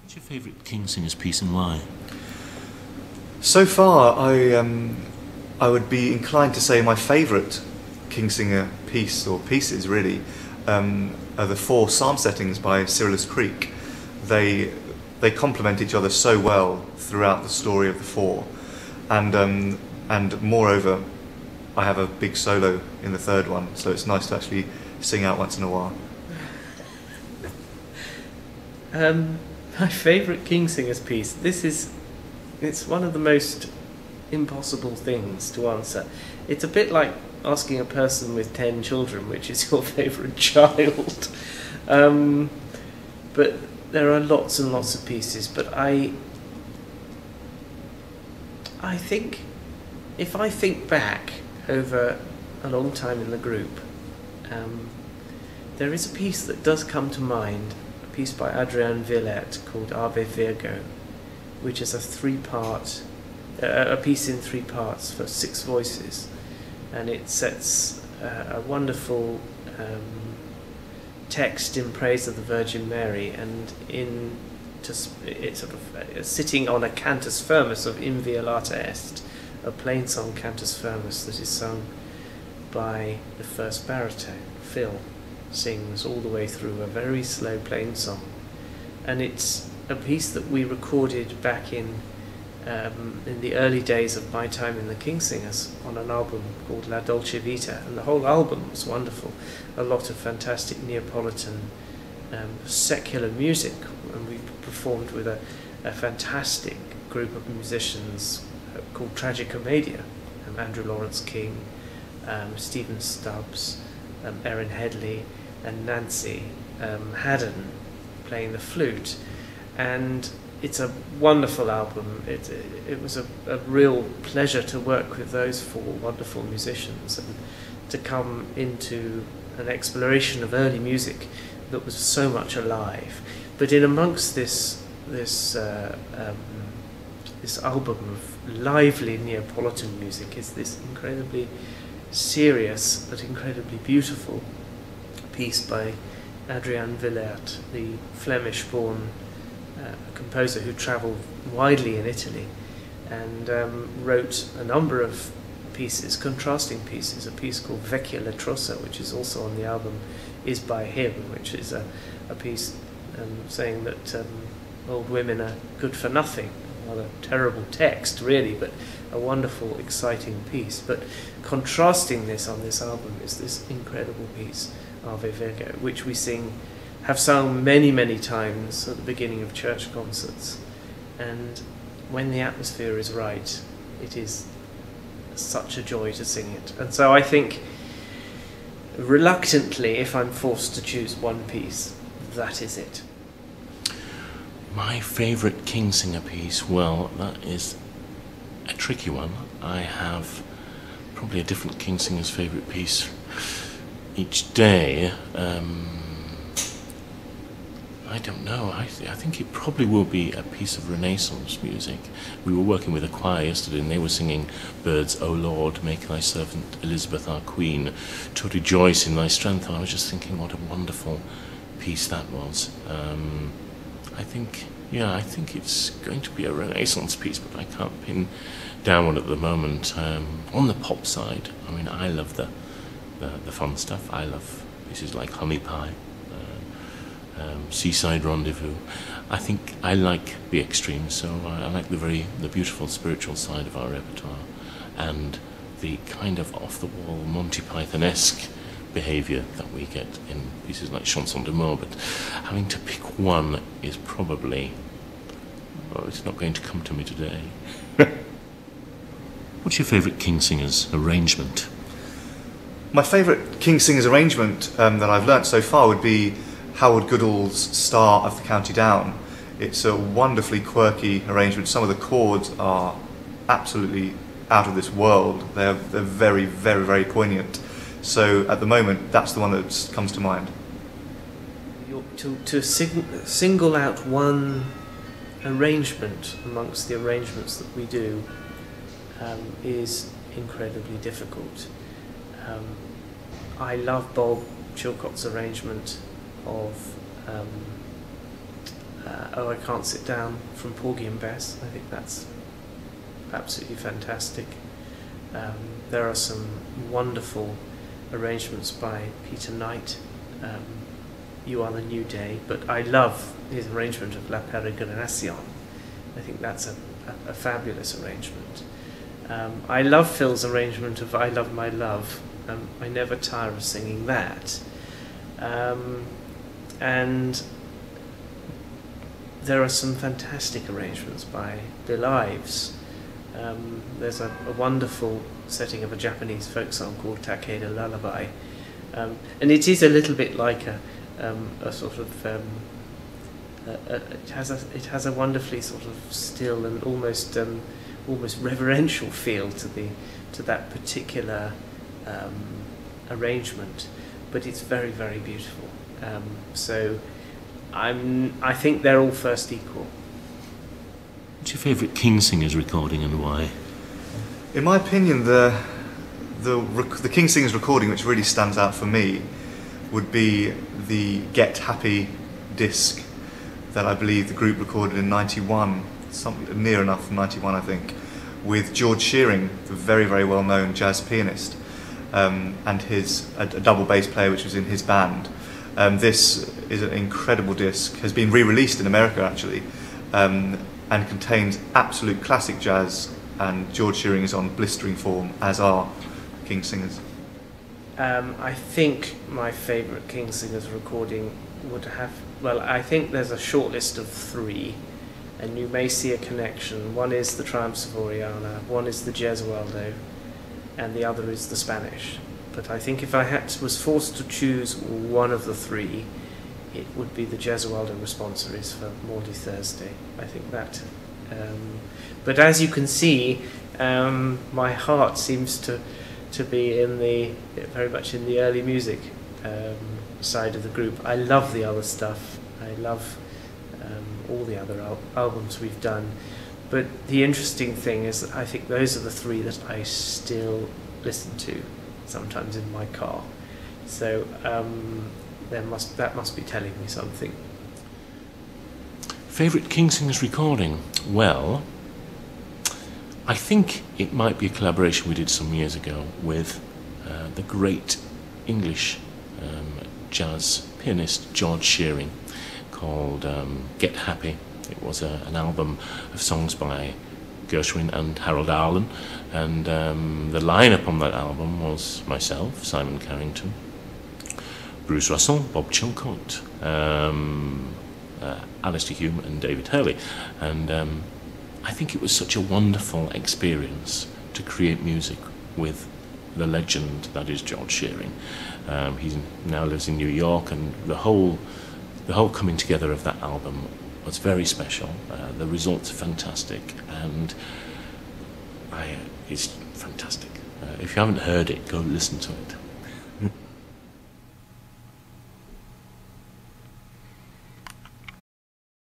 What's your favourite King Singer's piece and why? So far, I would be inclined to say my favourite King Singer piece, or pieces really, are the 4 psalm settings by Cyrillus Creek. They complement each other so well throughout the story of the 4, and moreover, I have a big solo in the 3rd one, so it's nice to actually sing out once in a while. My favourite King Singer's piece. It's one of the most impossible things to answer. It's a bit like asking a person with 10 children which is your favourite child. But there are lots and lots of pieces. But I think, if I think back over a long time in the group, there is a piece that does come to mind, a piece by Adrian Villert called Ave Virgo, which is a piece in 3 parts for 6 voices, and it sets a wonderful text in praise of the Virgin Mary, and it's sort of sitting on a cantus firmus of In Violata Est, a plain song cantus firmus that is sung by the first baritone. Phil sings all the way through a very slow plain song, and it's a piece that we recorded back in the early days of my time in the King Singers on an album called La Dolce Vita, and the whole album was wonderful. A lot of fantastic Neapolitan secular music, and we performed with a fantastic group of musicians called Tragicomedia, Andrew Lawrence King, Stephen Stubbs, Erin Headley, and Nancy Haddon playing the flute. And it's a wonderful album. It was a real pleasure to work with those 4 wonderful musicians and to come into an exploration of early music that was so much alive. But in amongst this album of lively Neapolitan music is this incredibly serious but incredibly beautiful piece by Adrian Villert, the Flemish-born composer who travelled widely in Italy and wrote a number of pieces, contrasting pieces. A piece called Vecchia Letrosa, which is also on the album, is by him, which is a piece saying that old women are good for nothing. Not a terrible text, really, but a wonderful, exciting piece. But contrasting this on this album is this incredible piece, Ave Virgo, which we have sung many, many times at the beginning of church concerts. And when the atmosphere is right, it is such a joy to sing it. And so I think, reluctantly, if I'm forced to choose one piece, that is it. My favourite King Singer piece, well, that is a tricky one. I have probably a different King Singer's favourite piece each day. I don't know. I think it probably will be a piece of Renaissance music. We were working with a choir yesterday and they were singing Birds, O Lord, make thy servant Elizabeth our Queen to rejoice in thy strength. And I was just thinking what a wonderful piece that was. I think it's going to be a Renaissance piece, but I can't pin down one at the moment. On the pop side, I mean, I love the fun stuff. I love pieces like Honey Pie, Seaside Rendezvous. I think I like the extremes, so I like the beautiful spiritual side of our repertoire, and the kind of off-the-wall Monty Python-esque behaviour that we get in pieces like Chanson d'amour. But having to pick one is probably, it's not going to come to me today. What's your favourite King Singer's arrangement? My favourite King Singer's arrangement that I've learnt so far would be Howard Goodall's Star of the County Down. It's a wonderfully quirky arrangement. Some of the chords are absolutely out of this world. They're very, very, very poignant. So at the moment, that's the one that comes to mind. To single out one arrangement amongst the arrangements that we do is incredibly difficult. I love Bob Chilcott's arrangement of Oh, I Can't Sit Down from Porgy and Bess. I think that's absolutely fantastic. There are some wonderful arrangements by Peter Knight. You Are the New Day, but I love his arrangement of La Peregrinación. I think that's a fabulous arrangement. I love Phil's arrangement of I Love My Love. I never tire of singing that. And there are some fantastic arrangements by Bill Ives. There's a wonderful setting of a Japanese folk song called Takeda Lullaby. And it is a little bit like a sort of it has a wonderfully sort of still and almost reverential feel to that particular arrangement, but it's very, very beautiful. So I think they're all first equal. What's your favourite King Singers recording and why? In my opinion, the King Singers recording which really stands out for me would be the Get Happy disc that I believe the group recorded in '91, something near enough from '91 I think, with George Shearing, the very, very well known jazz pianist, and a double bass player which was in his band. This is an incredible disc, has been re-released in America actually, and contains absolute classic jazz, and George Shearing is on blistering form, as are King Singers. I think my favourite King Singers recording would have, well, I think there's a short list of 3, and you may see a connection. One is the Triumphs of Oriana, one is the Gesualdo, and the other is the Spanish. But I think if I was forced to choose one of the 3, it would be the Gesualdo Responsories for Maundy Thursday. I think that. But as you can see, my heart seems to be very much in the early music side of the group. I love the other stuff. I love all the other albums we've done. But the interesting thing is that I think those are the 3 that I still listen to, sometimes in my car. So that must be telling me something. Favourite King Singers recording? Well, I think it might be a collaboration we did some years ago with the great English jazz pianist George Shearing, called Get Happy. It was an album of songs by Gershwin and Harold Arlen, and the lineup on that album was myself, Simon Carrington, Bruce Russell, Bob Chilcott, Alistair Hume and David Hurley, and I think it was such a wonderful experience to create music with the legend that is George Shearing. He now lives in New York, and the whole coming together of that album was very special. The results are fantastic, and it's fantastic. If you haven't heard it, go listen to it.